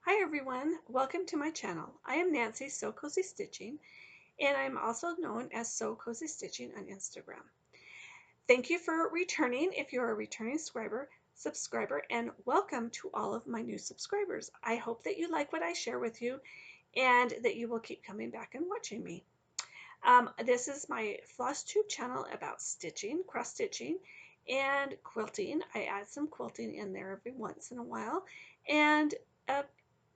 Hi everyone, welcome to my channel. I am Nancy Sew Cozy Stitching, and I'm also known as Sew Cozy Stitching on Instagram. Thank you for returning if you're a returning subscriber, and welcome to all of my new subscribers. I hope that you like what I share with you and that you will keep coming back and watching me. This is my Flosstube channel about stitching, cross stitching, and quilting. I add some quilting in there every once in a while, and uh,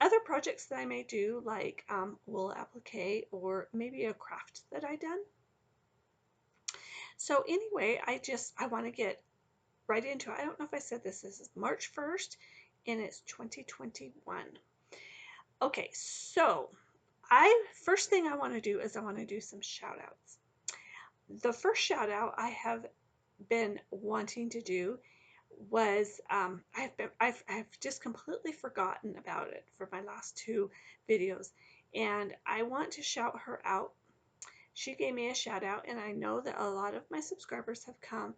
other projects that I may do, like wool applique or maybe a craft that I done. So anyway, I want to get right into it. I don't know if I said this. This is March 1st, and it's 2021. Okay, so first thing I want to do is I want to do some shout outs. The first shout out I have been wanting to do was I've just completely forgotten about it for my last two videos, and I want to shout her out. She gave me a shout out, and I know that a lot of my subscribers have come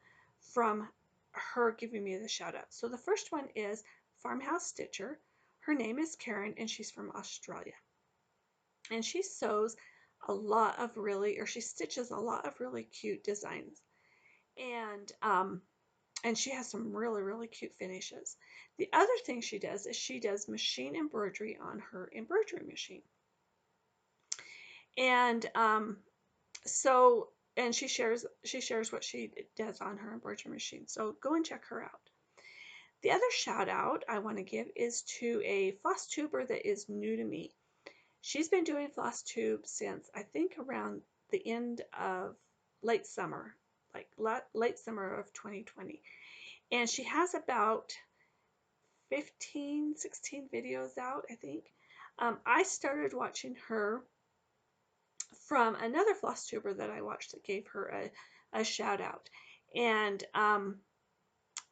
from her giving me the shout out. So the first one is Farmhouse Stitcher. Her name is Karen, and she's from Australia, and she sews a lot of really, or she stitches a lot of really cute designs, and she has some really cute finishes. The other thing she does is she does machine embroidery on her embroidery machine, and so and she shares what she does on her embroidery machine. So go and check her out. The other shout out I want to give is to a floss tuber that is new to me. She's been doing Flosstube since I think around the end of late summer, like late summer of 2020. And she has about 15, 16 videos out, I think. I started watching her from another Flosstuber that I watched that gave her a shout out. And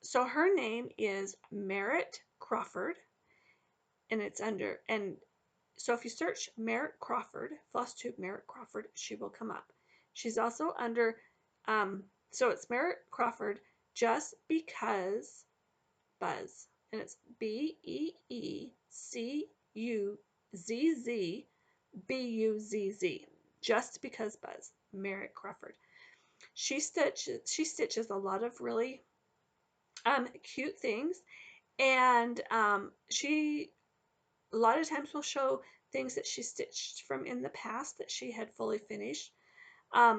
so her name is Merritt Crawford, and it's under, and so if you search Merritt Crawford, Flosstube Merritt Crawford, she will come up. She's also under, so it's Merritt Crawford Just Because Buzz, and it's BEECUZZBUZZ. Just Because Buzz, Merritt Crawford. She stitches a lot of really cute things, and she a lot of times will show things that she stitched from in the past that she had fully finished.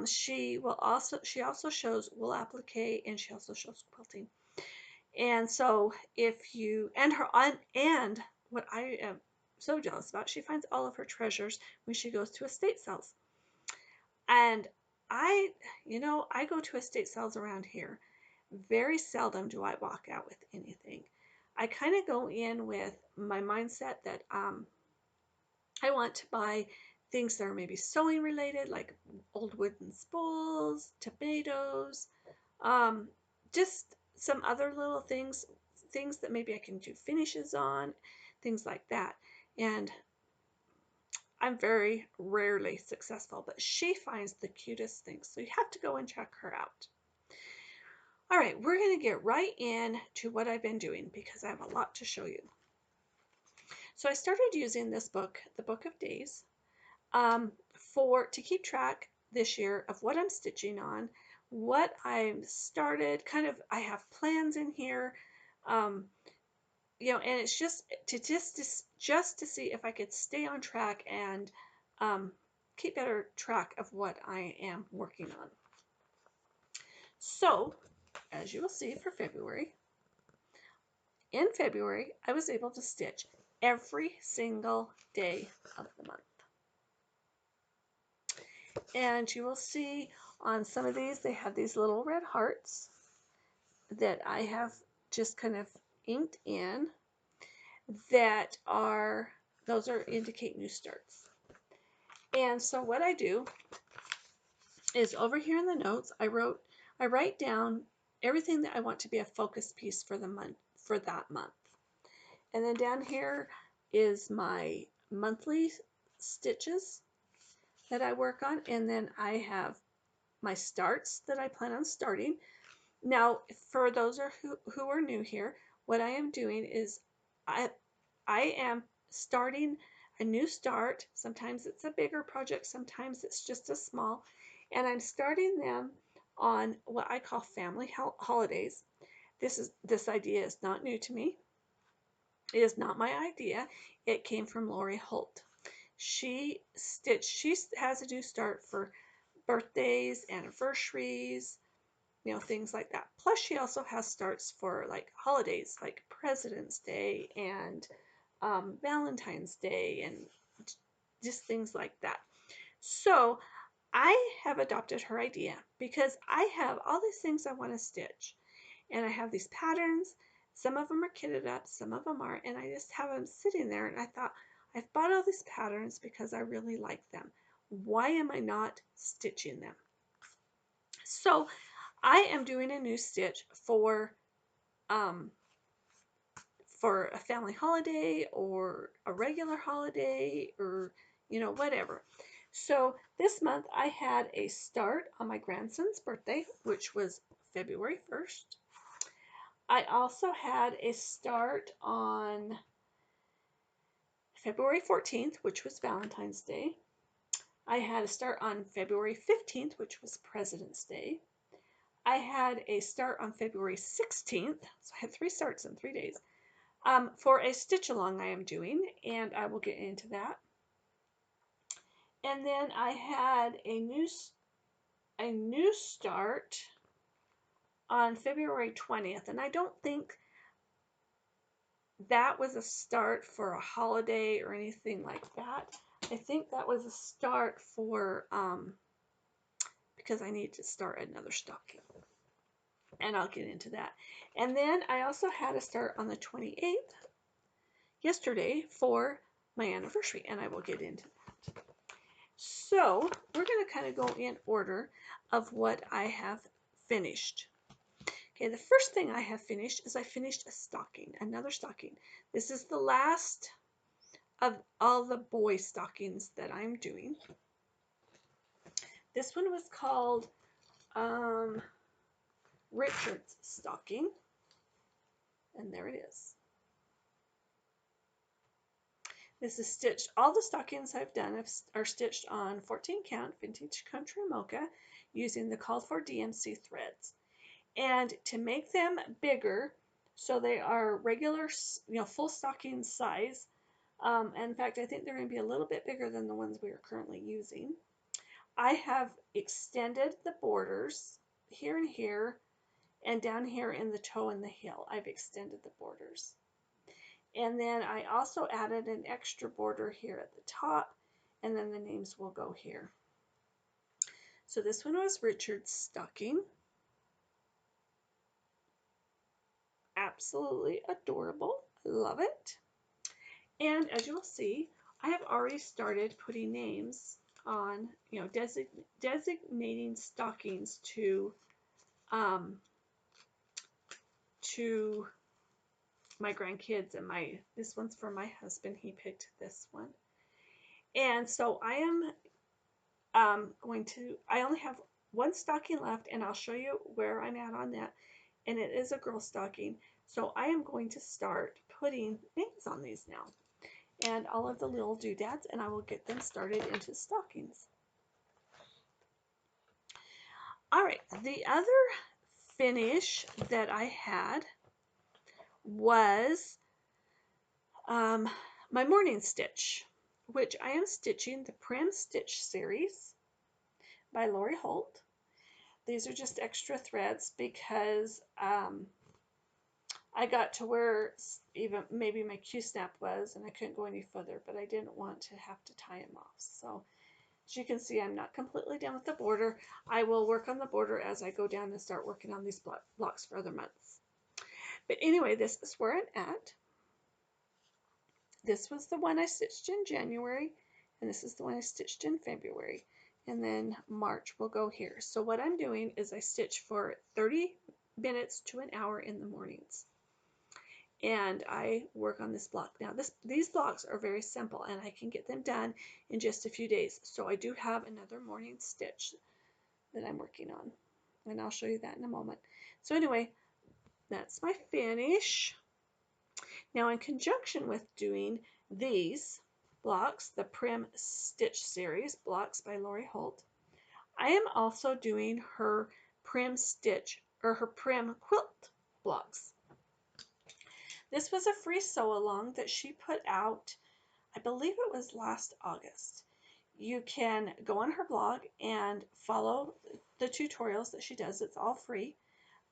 She also shows wool applique, and she also shows quilting. And so if you and what I am so jealous about, she finds all of her treasures when she goes to estate sales. And I, I go to estate sales around here. Very seldom do I walk out with anything. I kind of go in with my mindset that I want to buy things that are maybe sewing related, like old wooden spools, tomatoes, um, just some other little things that maybe I can do finishes on, things like that. And I'm very rarely successful, but she finds the cutest things. So you have to go and check her out. All right, we're going to get right into what I've been doing because I have a lot to show you. So I started using this book, the Book of Days, to keep track this year of what I'm stitching on, what I've started. I have plans in here, and it's just to see if I could stay on track and keep better track of what I am working on. So, as you will see for February, in February, I was able to stitch every single day of the month. And you will see on some of these, they have these little red hearts that I have just kind of inked in those are indicate new starts. And so what I do is over here in the notes, I write down everything that I want to be a focus piece for that month. And then down here is my monthly stitches that I work on, and then I have my starts that I plan on starting. Now, for those who are new here, what I am doing is I am starting a new start. Sometimes it's a bigger project, sometimes it's just a small, and I'm starting them on what I call family holidays. This idea is not new to me. It is not my idea. It came from Lori Holt. She has a new start for birthdays, anniversaries, things like that. Plus, she also has starts for like holidays like President's Day and Valentine's Day and just things like that. So I have adopted her idea because I have all these things I want to stitch, and I have these patterns. Some of them are kitted up, some of them aren't, and I just have them sitting there, and I thought, I've bought all these patterns because I really like them. Why am I not stitching them? So I am doing a new stitch um, for a family holiday or a regular holiday or whatever. So this month I had a start on my grandson's birthday, which was February 1st. I also had a start on February 14th, which was Valentine's Day. I had a start on February 15th, which was President's Day. I had a start on February 16th, so I had 3 starts in 3 days, for a stitch along I am doing, and I will get into that. And then I had a new start on February 20th, and I don't think that was a start for a holiday or anything like that. I think that was a start for because I need to start another stocking, and I'll get into that. And then I also had a start on the 28th, yesterday, for my anniversary, and I will get into that. So we're going to kind of go in order of what I have finished. Okay, the first thing I have finished is I finished a stocking, another stocking. This is the last of all the boy stockings that I'm doing. This one was called Richard's stocking, and there it is. This is stitched. All the stockings I've done are stitched on 14 count vintage country mocha using the called for DMC threads. And to make them bigger, so they are regular, full stocking size. In fact, I think they're going to be a little bit bigger than the ones we are currently using. I have extended the borders here and here, and down here in the toe and the heel. I've extended the borders. And then I also added an extra border here at the top, and then the names will go here. So this one was Richard's stocking. Absolutely adorable. I love it. And as you'll see, I have already started putting names on, designating stockings to my grandkids, and this one's for my husband. He picked this one. And so I am I only have one stocking left, and I'll show you where I'm at on that. And it is a girl stocking. So I am going to start putting names on these now, and all of the little doodads, and I will get them started into stockings. All right, the other finish that I had was my morning stitch, which I am stitching the Prim Stitch series by Lori Holt. These are just extra threads because I got to where even maybe my Q-snap was, and I couldn't go any further, but I didn't want to have to tie them off. So as you can see, I'm not completely done with the border. I will work on the border as I go down and start working on these blocks for other months. But anyway, this is where I'm at. This was the one I stitched in January, and this is the one I stitched in February. And then March will go here. So what I'm doing is I stitch for 30 minutes to an hour in the mornings. And I work on this block. Now these blocks are very simple, and I can get them done in just a few days. So I do have another morning stitch that I'm working on, and I'll show you that in a moment. So anyway, that's my finish. Now, in conjunction with doing these blocks, the Prim Stitch series blocks by Lori Holt, I am also doing her Prim Stitch or her Prim Quilt blocks. This was a free sew along that she put out, I believe it was last August. You can go on her blog and follow the tutorials that she does. It's all free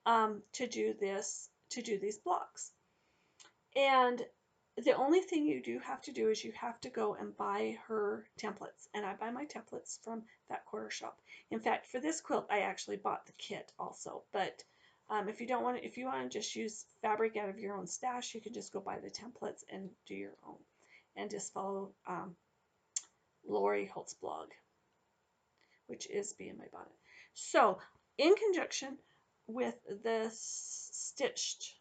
to do these blocks. And the only thing you do have to do is you have to go and buy her templates. And I buy my templates from that quarter shop. In fact, for this quilt, I actually bought the kit also. But if you want to just use fabric out of your own stash, you can just go buy the templates and do your own. And just follow Lori Holt's blog, which is Be in My Bonnet. So, in conjunction with the stitch,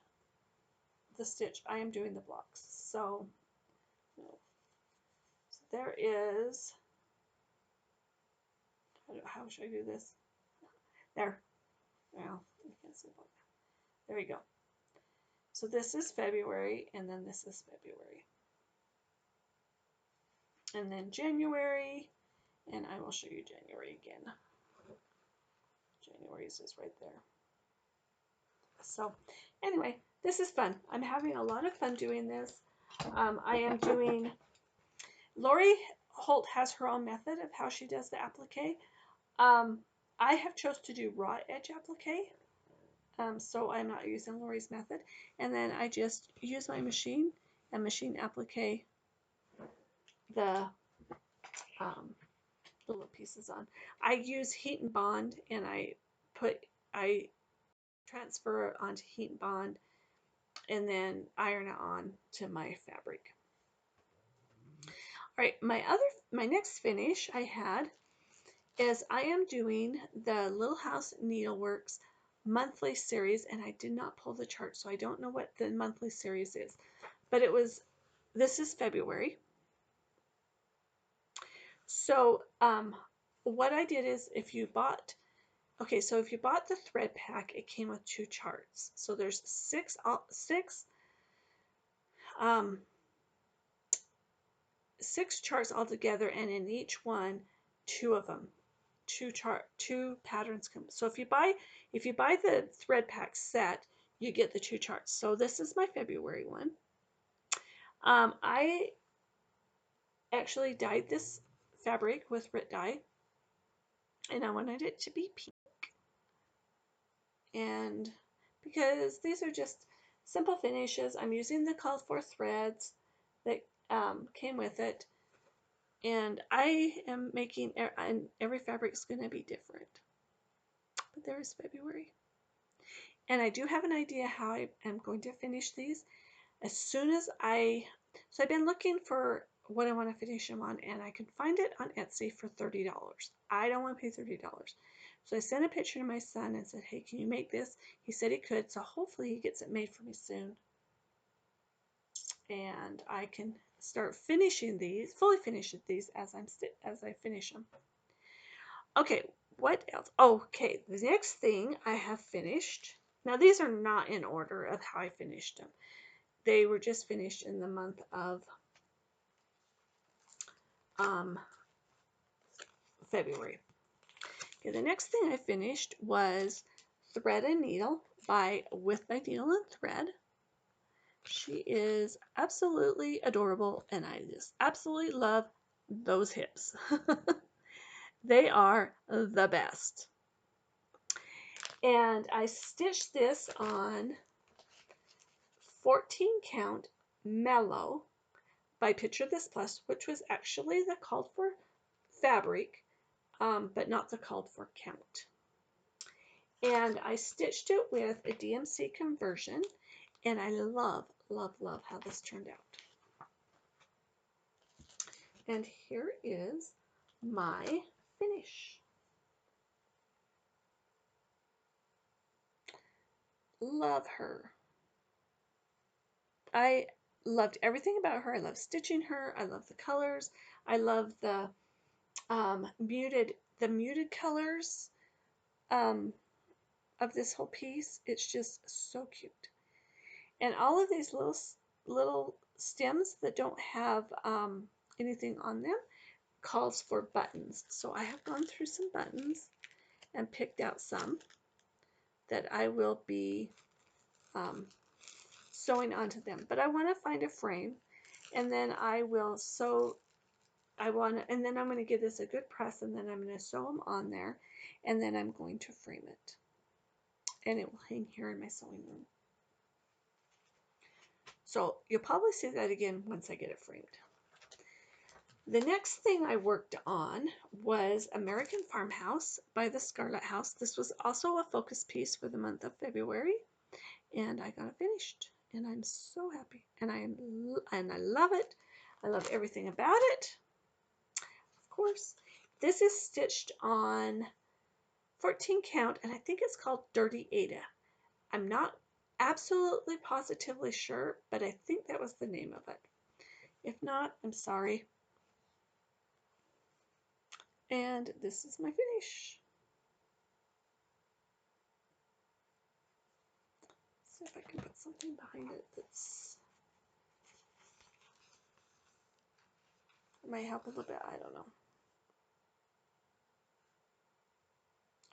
I am doing the blocks. So there is, how should I do this? There. Well, you can't see that. There we go. So this is February, and then this is February. And then January, and I will show you January again. January's is right there. So anyway, this is fun. I'm having a lot of fun doing this. I am doing, Lori Holt has her own method of how she does the applique. I have chose to do raw edge applique, so I'm not using Lori's method. And then I just use my machine and machine applique the little pieces on. I use heat and bond, and I transfer onto heat and bond, and then iron it on to my fabric. All right, my next finish I had is I am doing the Little House Needleworks monthly series, and I did not pull the chart, so I don't know what the monthly series is, but this is February. So what I did is if you bought the thread pack, it came with 2 charts. So there's six charts altogether, and in each one, 2 of them. 2 patterns come. So if you buy the thread pack set, you get the 2 charts. So this is my February one. I actually dyed this fabric with Rit dye, and I wanted it to be pink. And because these are just simple finishes, I'm using the called for threads that came with it, and I am making, and every fabric's going to be different. But there is February. And I do have an idea how I am going to finish these. As soon as so I've been looking for what I want to finish them on, and I can find it on Etsy for $30. I don't want to pay $30. So I sent a picture to my son and said, hey, can you make this? He said he could, so hopefully he gets it made for me soon. And I can start finishing these, fully finishing these as I finish them. Okay, what else? Okay, the next thing I have finished. Now these are not in order of how I finished them. They were just finished in the month of February. Okay, the next thing I finished was Thread and Needle by With My Needle and Thread. She is absolutely adorable, and I just absolutely love those hips. They are the best. And I stitched this on 14 count Mellow by Picture This Plus, which was actually the called for fabric, but not the called for count. And I stitched it with a DMC conversion, and I love, love, love how this turned out. And here is my finish. Love her. I loved everything about her. I love stitching her. I love the colors. I love the muted colors of this whole piece. It's just so cute. And all of these little stems that don't have anything on them calls for buttons. So I have gone through some buttons and picked out some that I will be sewing onto them. But I want to find a frame, and then I will sew. And then I'm going to give this a good press, and then I'm going to sew them on there, and then I'm going to frame it, and it will hang here in my sewing room. So you'll probably see that again once I get it framed. The next thing I worked on was American Farmhouse by the Scarlet House. This was also a focus piece for the month of February, and I got it finished, and I'm so happy, and I love it. I love everything about it. Of course, this is stitched on 14 count, and I think it's called Dirty Ada. I'm not absolutely positively sure, but I think that was the name of it. If not, I'm sorry. And this is my finish. Let's see if I can put something behind it that's might help a little bit. I don't know.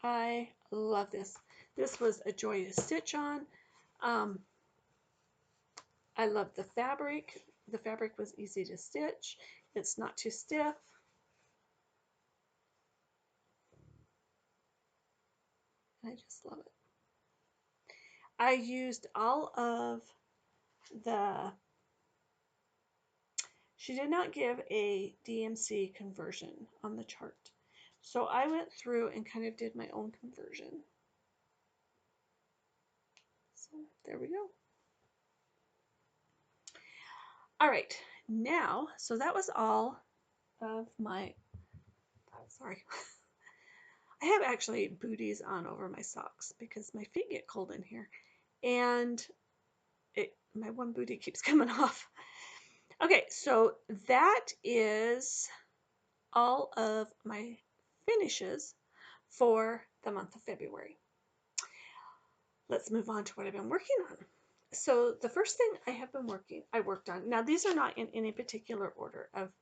I love this. This was a joy to stitch on. I love the fabric. The fabric was easy to stitch. It's not too stiff. I just love it. I used all of the, she did not give a DMC conversion on the chart. So I went through and kind of did my own conversion. So there we go. All right, now, so that was all of my, sorry. I have actually booties on over my socks because my feet get cold in here. And my one booty keeps coming off. Okay, so that is all of my finishes for the month of February. Let's move on to what I've been working on. So the first thing I worked on, now these are not in any particular order of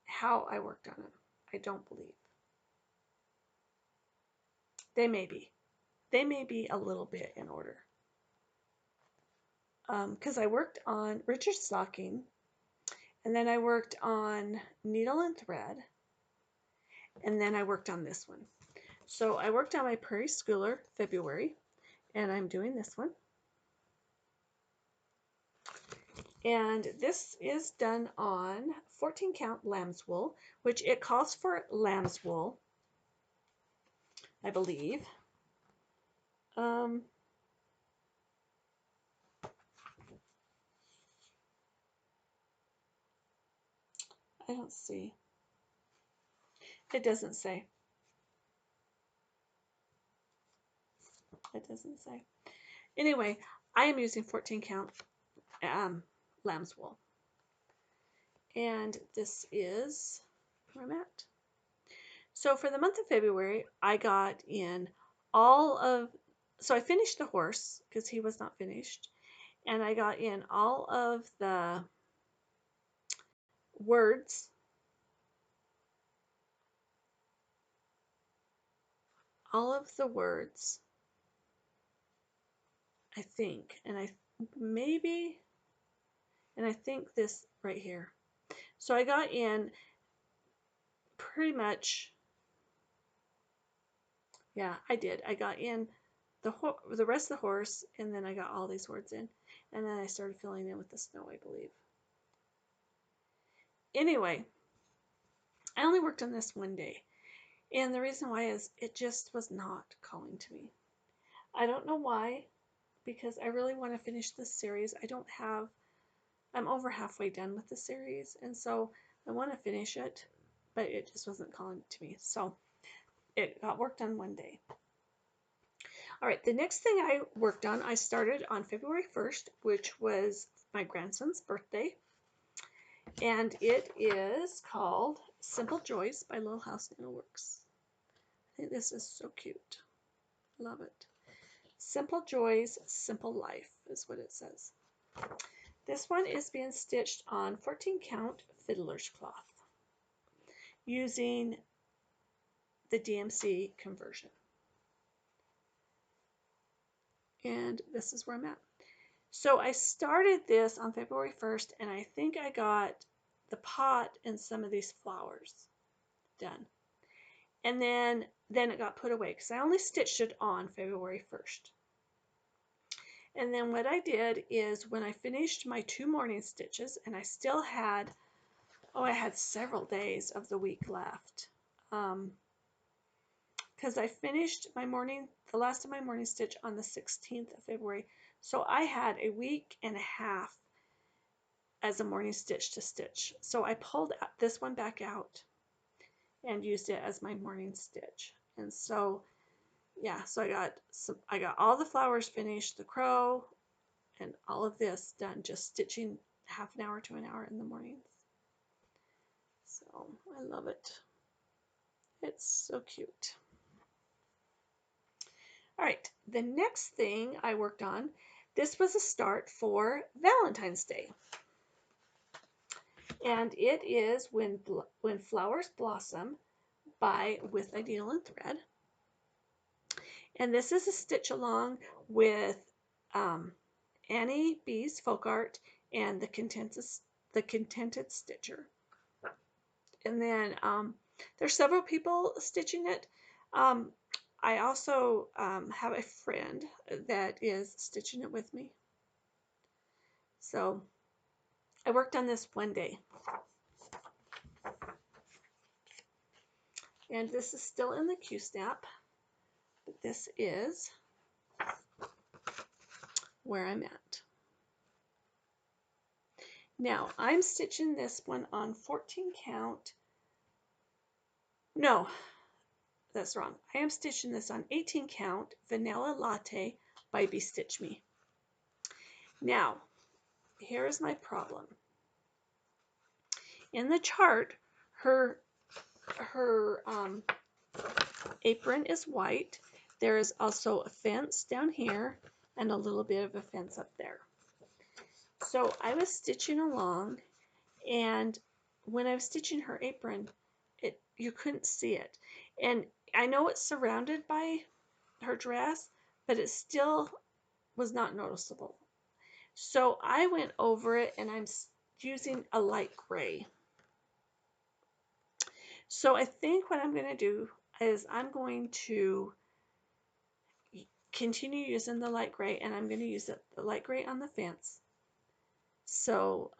how I worked on them. I don't believe. They may be. They may be a little bit in order. Because I worked on Richard Stocking, and then I worked on Needle and Thread, and then I worked on this one. So I worked on my Prairie Schooler February, and I'm doing this one. And this is done on 14 count lamb's wool, which it calls for lamb's wool, I believe. I don't see. It doesn't say. It doesn't say. Anyway, I am using 14 count lamb's wool. And this is where I'm at. So for the month of February, I got in so I finished the horse because he was not finished. And I got in all of the words, I think, and I think this right here. So I got in pretty much, yeah, I did. I got in the rest of the horse, and then I got all these words in, and then I started filling in with the snow, I believe. Anyway, I only worked on this one day, and the reason why is it just was not calling to me. I don't know why, because I really want to finish this series. I'm over halfway done with the series, and so I want to finish it, but it just wasn't calling to me. So it got worked on one day. All right, the next thing I worked on, I started on February 1st, which was my grandson's birthday. And it is called Simple Joys by Little House Needleworks. I think this is so cute. Love it. Simple Joys, Simple Life is what it says. This one is being stitched on 14 count fiddler's cloth using the DMC conversion. And this is where I'm at. So I started this on February 1st, and I think I got the pot and some of these flowers done. And then it got put away because I only stitched it on February 1st. And then what I did is when I finished my 2 morning stitches, and I still had, I had several days of the week left. Because I finished the last of my morning stitch on the 16th of February. So I had a week and a half as a morning stitch to stitch. So I pulled this one back out and used it as my morning stitch. And so, yeah, so I got all the flowers finished, the crow, and all of this done, just stitching half an hour to an hour in the mornings. So I love it. It's so cute. All right, the next thing I worked on, this was a start for Valentine's Day. And it is When Flowers Blossom by With a Needle and Thread. And this is a stitch along with Annie B's Folk Art and the Contented Stitcher. And then there's several people stitching it. I also have a friend that is stitching it with me. So I worked on this one day. And this is still in the Q-snap. But this is where I'm at. Now I'm stitching this one on 14 count. No, that's wrong. I am stitching this on 18 count Vanilla Latte by Bestitch Me. Now, here is my problem. In the chart, her apron is white. There is also a fence down here and a little bit of a fence up there. So I was stitching along, and when I was stitching her apron, you couldn't see it. And I know it's surrounded by her dress, but it still was not noticeable. So I went over it, and I'm using a light gray. So I think what I'm going to do is I'm going to continue using the light gray, and I'm going to use the light gray on the fence. So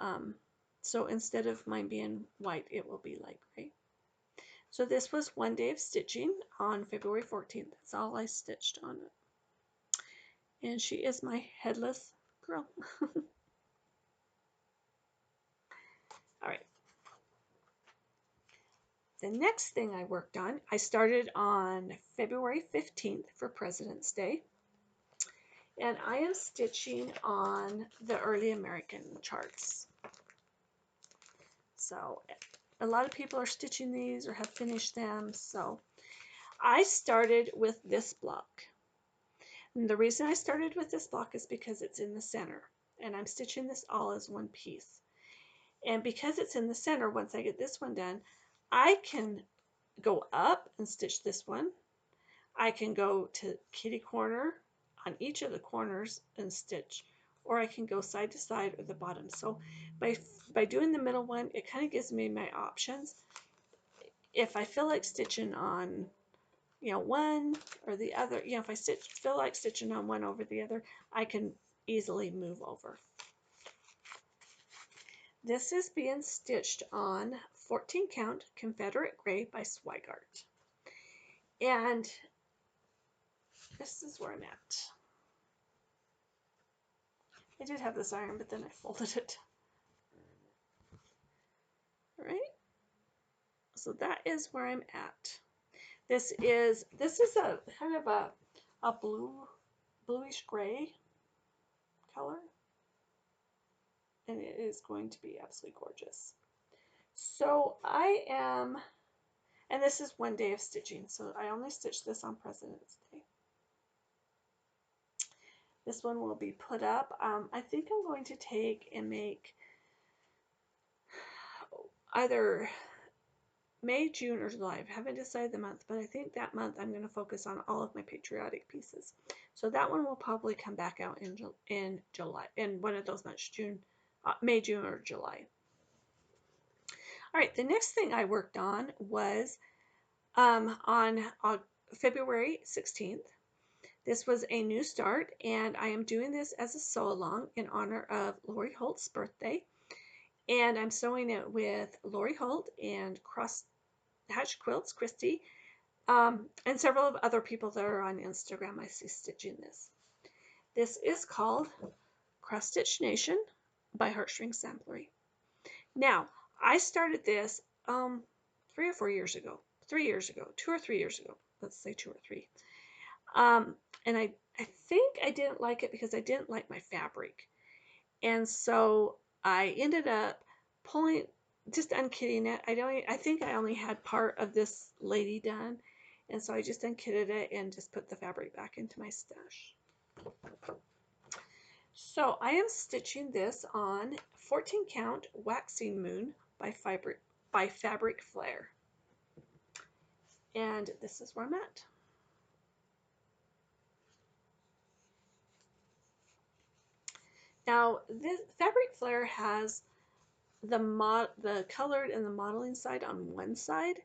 so instead of mine being white, it will be light gray. So this was one day of stitching on February 14th. That's all I stitched on it. And she is my headless girl. All right. The next thing I worked on, I started on February 15th for President's Day. And I am stitching on the early American charts. So a lot of people are stitching these or have finished them. So I started with this block. And the reason I started with this block is because it's in the center. And I'm stitching this all as one piece. And because it's in the center, once I get this one done, I can go up and stitch this one. I can go to kitty corner on each of the corners and stitch, or I can go side to side or the bottom. So by doing the middle one, it kind of gives me my options. If I feel like stitching on, one or the other, if I feel like stitching on one over the other, I can easily move over. This is being stitched on 14 count Confederate Gray by Swigart. And this is where I'm at. I did have this iron, but then I folded it. All right. So that is where I'm at. This is a kind of a bluish gray color. And it is going to be absolutely gorgeous. So I am, and this is one day of stitching. So I only stitched this on President's Day. This one will be put up. I think I'm going to take and make either May, June, or July. I haven't decided the month, but I think that month I'm going to focus on all of my patriotic pieces. So that one will probably come back out in July, in one of those months, May, June, or July. All right, the next thing I worked on was on February 16th. This was a new start, and I am doing this as a sew-along in honor of Lori Holt's birthday. And I'm sewing it with Lori Holt and Cross Hatch Quilts, Christy, and several of other people that are on Instagram I see stitching this. This is called Cross Stitch Nation by Heartstring Samplery. Now, I started this 3 or 4 years ago. 3 years ago. 2 or 3 years ago. Let's say 2 or 3. And I think I didn't like it because I didn't like my fabric. And so I ended up just unkitting it. I think I only had part of this lady done. And so I just unkitted it and just put the fabric back into my stash. So I am stitching this on 14 count Waxing Moon by Fabric Flare. And this is where I'm at. Now, this Fabric Flare has the colored and the modeling side on one side,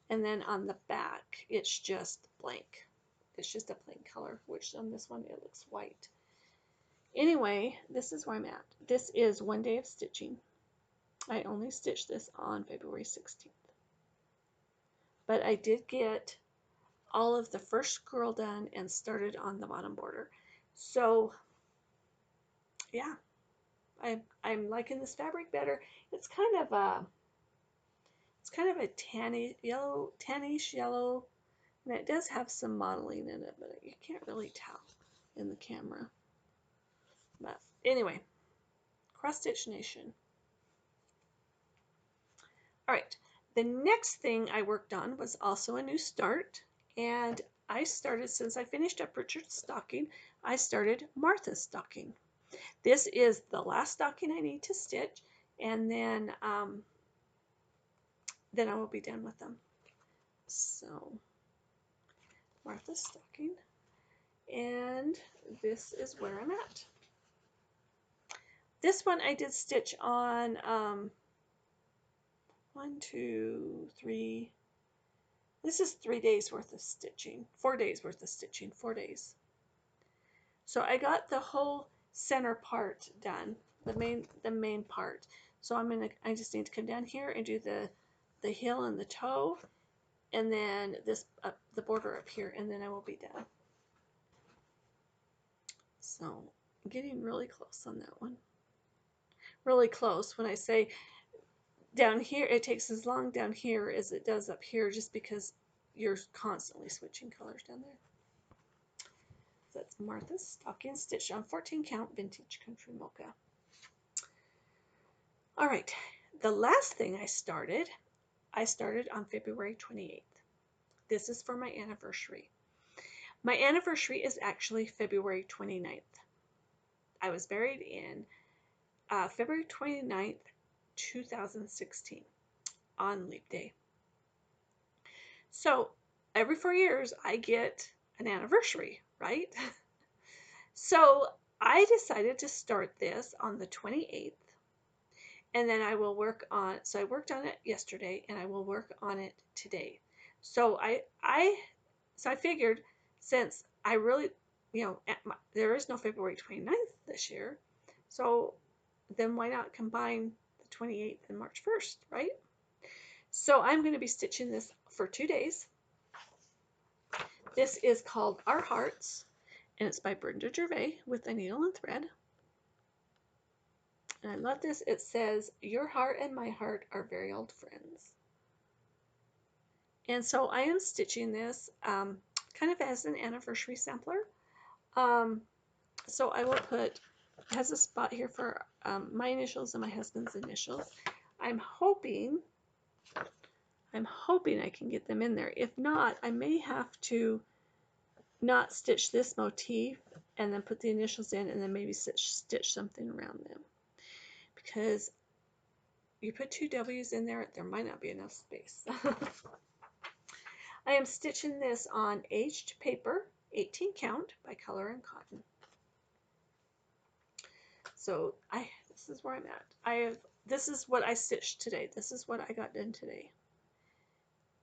and then on the back it's just blank. It's just a plain color, which on this one it looks white. Anyway, this is where I'm at. This is one day of stitching. I only stitched this on February 16th. But I did get all of the first girl done and started on the bottom border. So yeah, I'm liking this fabric better. It's kind of a tannish yellow, and it does have some modeling in it, but you can't really tell in the camera. But anyway, Cross Stitch Nation. All right, the next thing I worked on was also a new start, and I started, since I finished up Richard's stocking, I started Martha's stocking. This is the last stocking I need to stitch, and then I will be done with them. So Martha's stocking, and this is where I'm at. This one I did stitch on 1, 2, 3. This is 3 days worth of stitching, 4 days worth of stitching, 4 days. So I got the whole center part done, the main part. So I just need to come down here and do the heel and the toe, and then the border up here, and then I will be done. So I'm getting really close on that one. Really close. When I say down here, it takes as long down here as it does up here, just because you're constantly switching colors down there. So that's Martha's stocking stitched on 14 count vintage country mocha. All right, the last thing I started on February 28th. This is for my anniversary. My anniversary is actually February 29th. I was married in February 29th, 2016 on Leap Day. So every 4 years I get an anniversary, right? So I decided to start this on the 28th, and then I will work on, so I worked on it yesterday and I will work on it today. So I figured, since I really, there is no February 29th this year, so then why not combine the 28th and March 1st, right? So I'm going to be stitching this for 2 days. This is called Our Hearts, and it's by Brenda Gervais with a needle and thread. And I love this. It says, "Your heart and my heart are very old friends." And so I am stitching this kind of as an anniversary sampler. So I will put, it has a spot here for my initials and my husband's initials. I'm hoping I can get them in there. If not, I may have to not stitch this motif and then put the initials in and then maybe stitch something around them, because you put two W's in there, there might not be enough space. I am stitching this on aged paper, 18 count by Color and Cotton. So this is where I'm at. This is what I stitched today. This is what I got done today.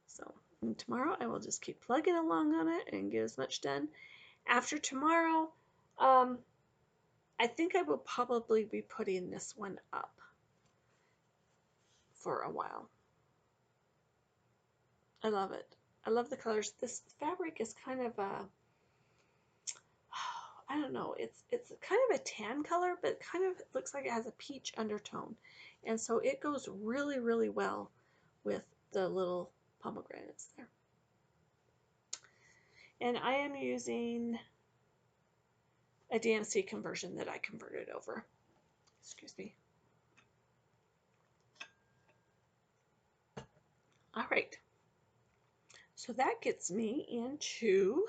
So tomorrow I will just keep plugging along on it and get as much done. After tomorrow, I think I will probably be putting this one up for a while. I love it. I love the colors. This fabric is kind of a, I don't know, it's kind of a tan color, but kind of looks like it has a peach undertone. And so it goes really, really well with the little pomegranates there. And I am using a DMC conversion that I converted over. Excuse me. All right. So that gets me into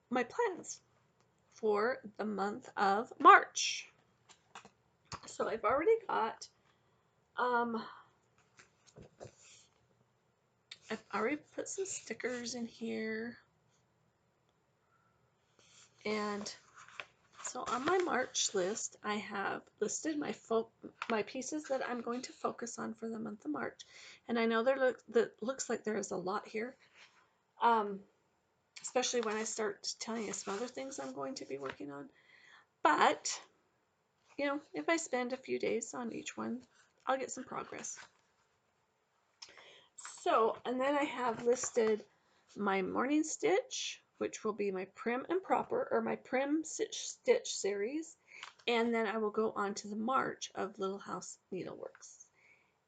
my plans for the month of March. So I've already got I've already put some stickers in here, and so on my March list I have listed my pieces that I'm going to focus on for the month of March, and I know that looks like there is a lot here, especially when I start telling you some other things I'm going to be working on. But you know, if I spend a few days on each one, I'll get some progress. So, and then I have listed my morning stitch, which will be my prim and proper, or my prim stitch series, and then I will go on to the March of Little House Needleworks.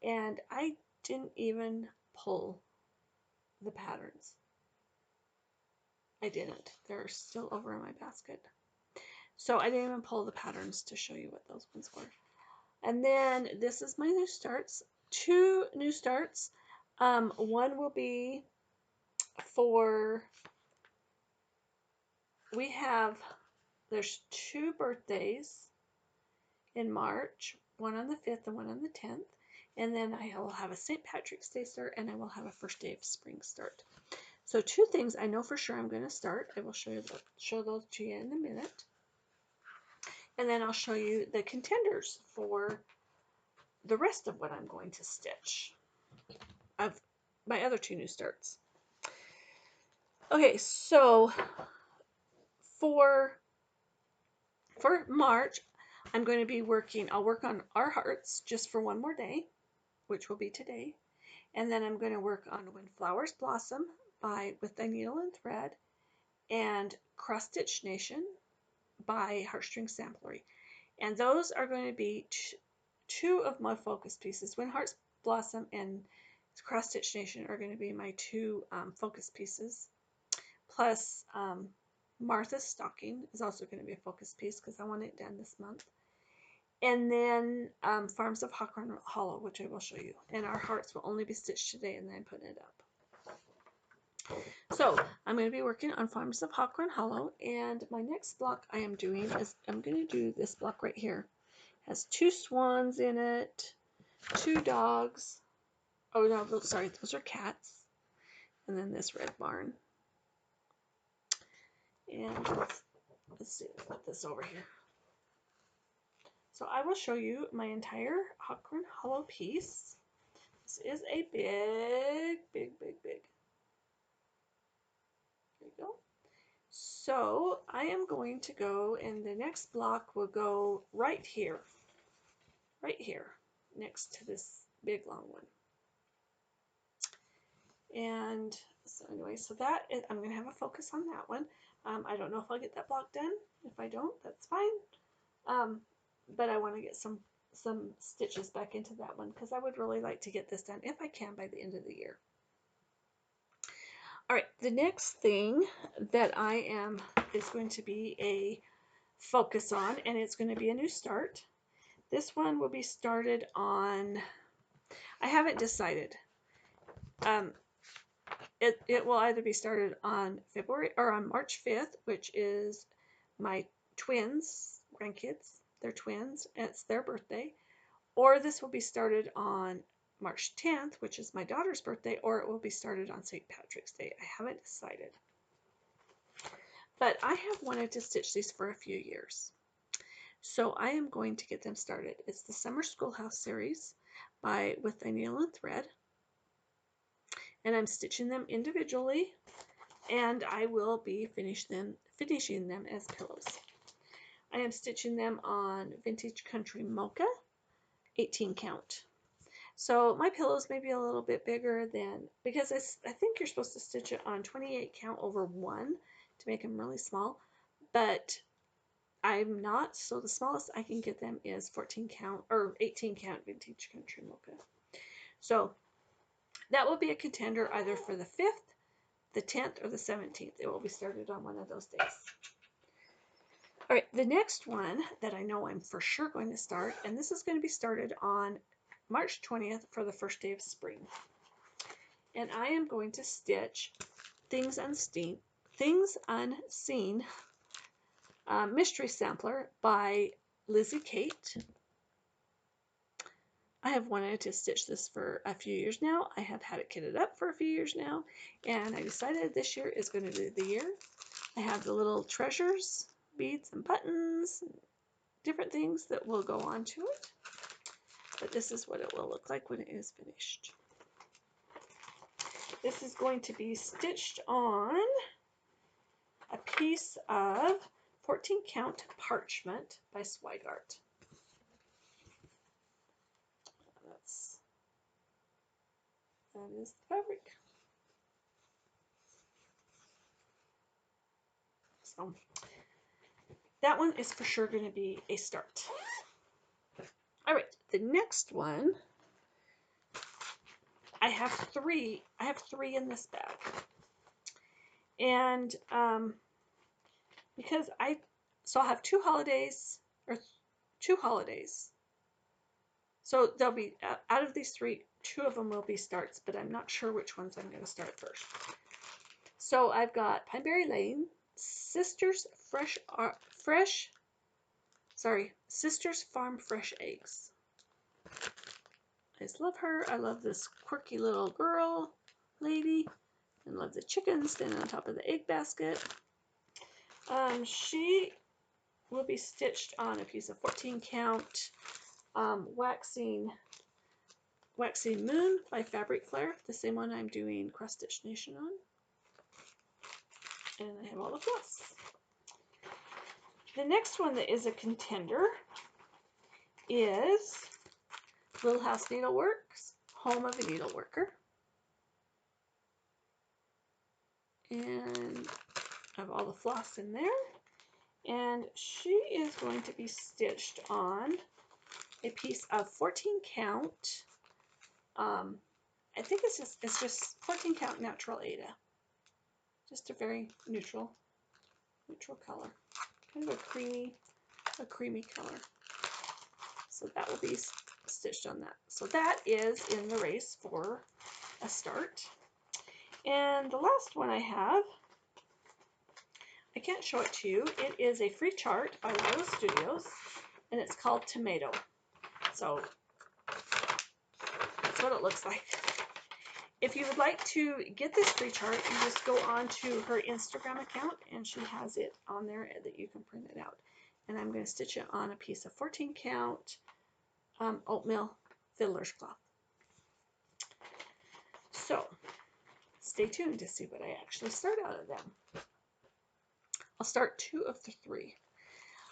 And I didn't even pull the patterns. I didn't. They're still over in my basket. So I didn't even pull the patterns to show you what those ones were. And then this is my new starts. 2 new starts. One will be for, there's 2 birthdays in March, one on the 5th and one on the 10th. And then I will have a St. Patrick's Day start, and I will have a first day of spring start. So 2 things I know for sure I'm going to start. I will show those to you in a minute. And then I'll show you the contenders for the rest of what I'm going to stitch of my other 2 new starts. Okay, so for March, I'm going to be I'll work on Our Hearts just for one more day, which will be today. And then I'm going to work on When Flowers Blossom with Thy Needle and Thread, and Cross Stitch Nation by Heartstring Samplery. And those are going to be 2 of my focus pieces. When Hearts Blossom and Cross Stitch Nation are going to be my 2 focus pieces. Plus, Martha's Stocking is also going to be a focus piece because I want it done this month. And then Farms of Hawthorne Hollow, which I will show you. And Our Hearts will only be stitched today, and then I'm putting it up. So I'm going to be working on Farms of Hawthorne Hollow, and my next block I am doing is I'm going to do this block right here. It has 2 swans in it, 2 dogs. Oh no, sorry, those are cats. And then this red barn. And let's see, let's put this over here. So I will show you my entire Hawthorne Hollow piece. This is a big. There you go. So I am going to go, and the next block will go right here, next to this big long one. And so anyway, so I'm going to have a focus on that one. I don't know if I'll get that block done. If I don't, that's fine. But I want to get some stitches back into that one because I would really like to get this done if I can by the end of the year. All right, the next thing that is going to be a focus on, and it's going to be a new start. This one will be started on, I haven't decided. It will either be started on February or on March 5th, which is my twins, grandkids, they're twins, and it's their birthday. Or this will be started on March 10th, which is my daughter's birthday, or it will be started on St. Patrick's Day. I haven't decided. But I have wanted to stitch these for a few years. So I am going to get them started. It's the Summer Schoolhouse series with a needle and thread. And I'm stitching them individually, and I will be finishing them as pillows. I am stitching them on Vintage Country Mocha 18 count. So my pillows may be a little bit bigger because I think you're supposed to stitch it on 28 count over 1 to make them really small, but I'm not, so the smallest I can get them is 14 count or 18 count Vintage Country Mocha. So that will be a contender either for the 5th, the 10th, or the 17th. It will be started on one of those days. All right, the next one that I know I'm for sure going to start, and this is going to be started on March 20th for the first day of spring. And I am going to stitch Things Unseen Mystery Sampler by Lizzie Kate. I have wanted to stitch this for a few years now. I have had it kitted up for a few years now, and I decided this year is going to be the year. I have the little treasures, beads and buttons, different things that will go onto it. But this is what it will look like when it is finished. This is going to be stitched on a piece of 14 count parchment by Swigart. That is the fabric. So that one is for sure going to be a start. All right, the next one, I have three in this bag. And because I'll have two holidays. So there'll be, out of these three, 2 of them will be starts, but I'm not sure which ones I'm going to start first. So I've got Pineberry Lane, Sisters Farm Fresh Eggs. I just love her. I love this quirky little girl lady, and love the chicken standing on top of the egg basket. She will be stitched on a piece of 14 count Waxing Moon by Fabric Flare, the same one I'm doing Cross Stitch Nation on. And I have all the floss. The next one that is a contender is Little House Needleworks, Home of a Needleworker. And I have all the floss in there. And she is going to be stitched on a piece of 14 count. I think it's just 14 count Natural Aida. Just a very neutral color. Kind of a creamy color. So that will be stitched on that. So that is in the race for a start. And the last one I have, I can't show it to you. It is a free chart by Lila Studios, and it's called Tomato. So that's what it looks like. If you would like to get this free chart, you just go on to her Instagram account, and she has it on there that you can print it out. And I'm going to stitch it on a piece of 14 count oatmeal fiddler's cloth. So stay tuned to see what I actually start out of them. I'll start 2 of the 3.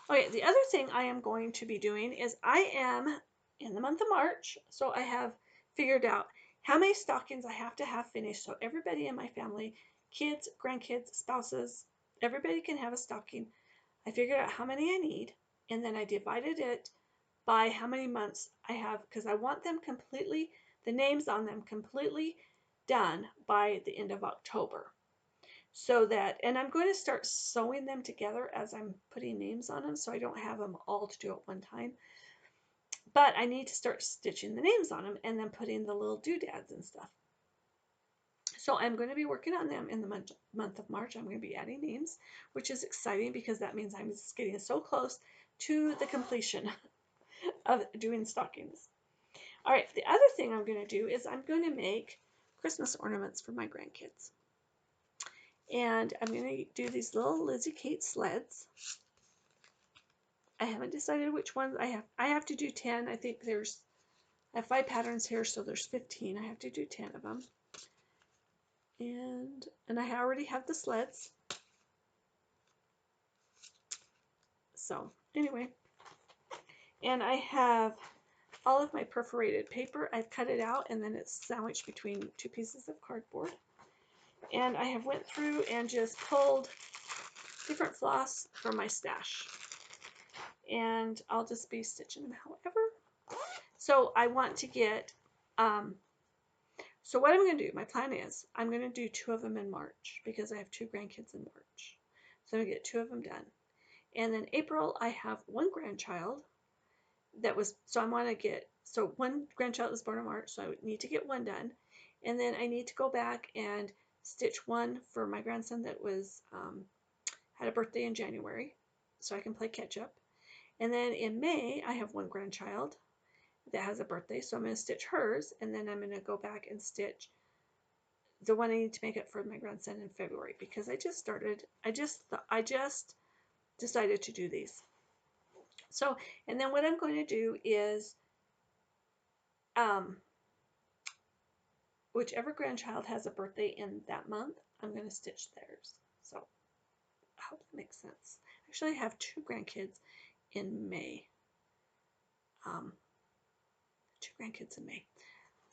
Okay, the other thing I am going to be doing is I am in the month of March, so I have figured out how many stockings I have to have finished so everybody in my family, kids, grandkids, spouses, everybody can have a stocking. I figured out how many I need, and then I divided it by how many months I have, because I want them completely, the names on them completely done by the end of October. So that, and I'm going to start sewing them together as I'm putting names on them, so I don't have them all to do at one time. But I need to start stitching the names on them and then putting the little doodads and stuff. So I'm going to be working on them in the month of March. I'm going to be adding names, which is exciting because that means I'm just getting so close to the completion of doing stockings. All right, the other thing I'm going to do is I'm going to make Christmas ornaments for my grandkids. And I'm going to do these little Lizzie Kate sleds. I haven't decided which ones I have. I have to do 10. I think I have 5 patterns here, so there's 15. I have to do 10 of them. And I already have the sleds. So anyway, and I have all of my perforated paper. I've cut it out and then it's sandwiched between 2 pieces of cardboard. And I have went through and just pulled different floss from my stash. And I'll just be stitching them however. So I want to get, so what I'm going to do, my plan is, I'm going to do 2 of them in March because I have 2 grandkids in March. So I'm going to get 2 of them done. And then April, I have 1 grandchild that was, so I want to get, so 1 grandchild was born in March, so I need to get 1 done. And then I need to go back and stitch 1 for my grandson that was, had a birthday in January, so I can play catch up. And then in May, I have 1 grandchild that has a birthday, so I'm going to stitch hers, and then I'm going to go back and stitch the one I need to make up for my grandson in February because I just decided to do these. So, and then what I'm going to do is, whichever grandchild has a birthday in that month, I'm going to stitch theirs. So, I hope that makes sense. Actually, I have 2 grandkids in May. 2 grandkids in May.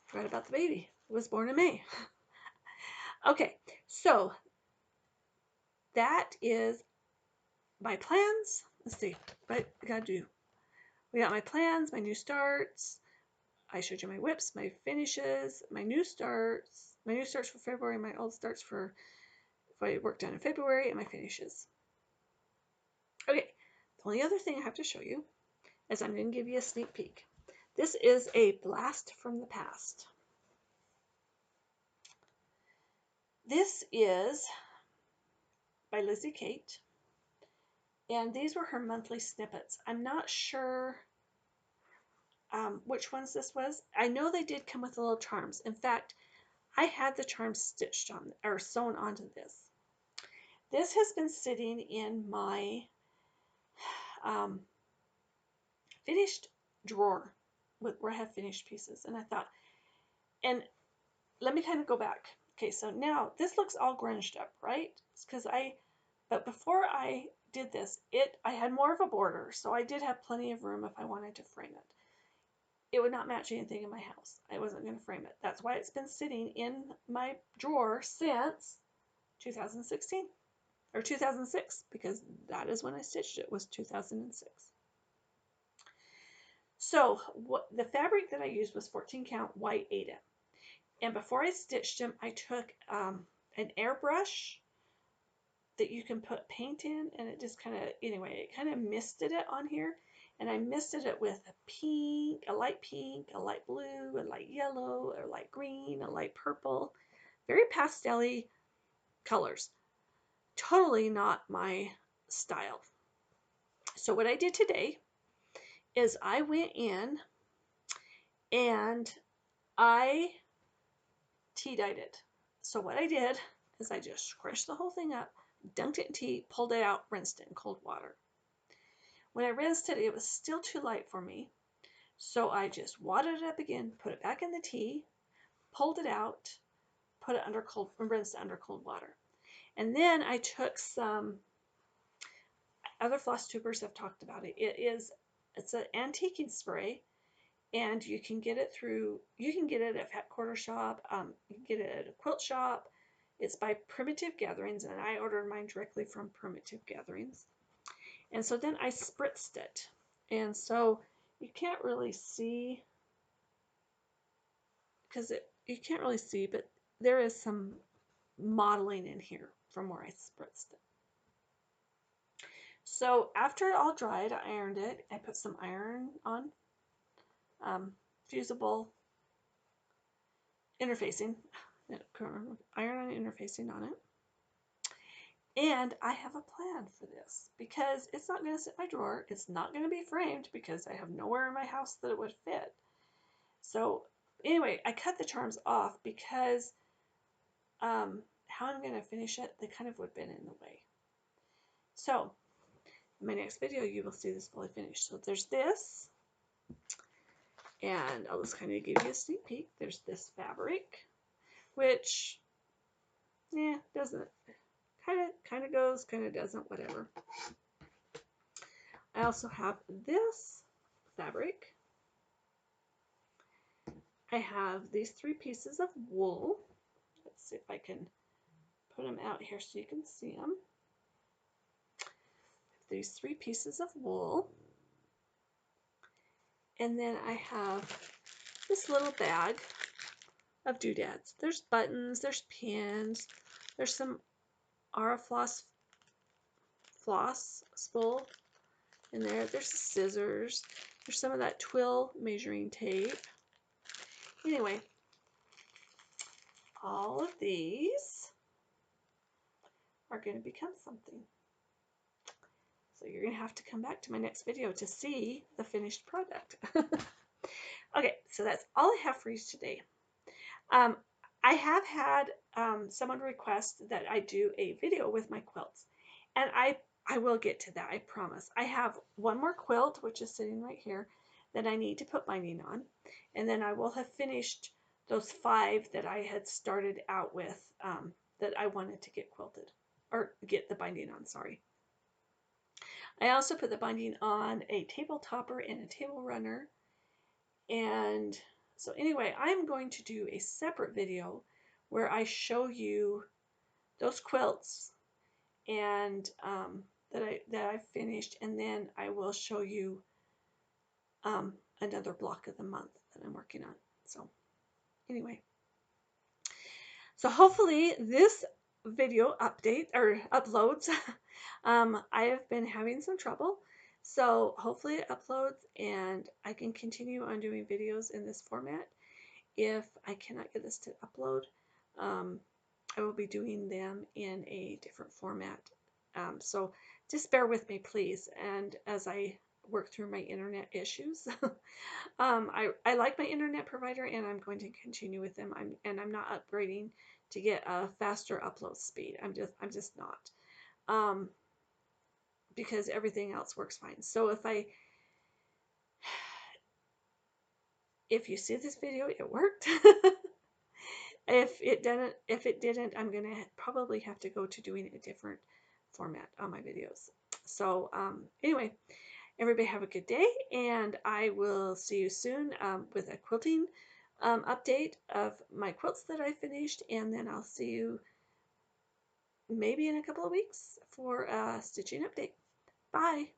Forgot about the baby. It was born in May. Okay, so that is my plans. Let's see what I gotta do. We got my plans, my new starts. I showed you my whips, my finishes, my new starts for February, my old starts for if I worked on in February, and my finishes. Okay, the only other thing I have to show you is I'm going to give you a sneak peek. This is a blast from the past. This is by Lizzie Kate, and these were her monthly snippets. I'm not sure which ones this was. I know they did come with little charms. In fact, I had the charms stitched on or sewn onto this. This has been sitting in my finished drawer where I have finished pieces, and I thought, and let me kind of go back. Okay, so now this looks all grunged up, right? It's because but before I did this, I had more of a border, so I did have plenty of room if I wanted to frame it. It would not match anything in my house. I wasn't going to frame it. That's why it's been sitting in my drawer since 2016 or 2006, because that is when I stitched it, was 2006. So the fabric that I used was 14 count white Aida. And before I stitched them, I took an airbrush that you can put paint in, and it just kind of, anyway, it kind of misted it on here. And I misted it with a pink, a light blue, a light yellow, a light green, a light purple. Very pastel-y colors. Totally not my style. So what I did today is I went in and I tea-dyed it. So what I did is I just scrunched the whole thing up, dunked it in tea, pulled it out, rinsed it in cold water. When I rinsed it, it was still too light for me. So I just watered it up again, put it back in the tea, pulled it out, put it under cold, rinsed it under cold water. And then I took some, other Flosstubers have talked about it. It's an antiquing spray, and you can get it at Fat Quarter Shop. You can get it at a quilt shop. It's by Primitive Gatherings, and I ordered mine directly from Primitive Gatherings. And so then I spritzed it. And so you can't really see, because you can't really see, but there is some modeling in here from where I spritzed it. So after it all dried, I ironed it. I put some iron on, fusible interfacing. iron-on interfacing on it. And I have a plan for this because it's not going to sit in my drawer. It's not going to be framed because I have nowhere in my house that it would fit. So anyway, I cut the charms off because how I'm going to finish it, they kind of would have been in the way. So in my next video, you will see this fully finished. So there's this, and I'll just kind of give you a sneak peek. There's this fabric, which, yeah, doesn't, kind of goes, kind of doesn't, whatever. I also have this fabric. I have these 3 pieces of wool. Let's see if I can put them out here so you can see them. These 3 pieces of wool. And then I have this little bag of doodads. There's buttons, there's pins, there's some floss spool in there. There's scissors. There's some of that twill measuring tape. Anyway, all of these are going to become something. So you're going to have to come back to my next video to see the finished product. Okay, so that's all I have for you today. I have had someone request that I do a video with my quilts, and I will get to that, I promise. I have one more quilt, which is sitting right here, that I need to put binding on, and then I will have finished those 5 that I had started out with that I wanted to get quilted, or get the binding on, sorry. I also put the binding on a table topper and a table runner. And so anyway, I'm going to do a separate video where I show you those quilts and that I finished, and then I will show you another block of the month that I'm working on. So anyway, so hopefully this video update or uploads. I have been having some trouble, so hopefully it uploads and I can continue on doing videos in this format. If I cannot get this to upload, I will be doing them in a different format. So just bear with me, please. And as I work through my internet issues, I like my internet provider, and I'm going to continue with them. I'm not upgrading to get a faster upload speed. I'm just not, because everything else works fine. So if you see this video, it worked. If it didn't, I'm gonna probably have to go to doing a different format on my videos. So anyway, everybody have a good day, and I will see you soon with a quilting update of my quilts that I finished, and then I'll see you maybe in a couple of weeks for a stitching update. Bye!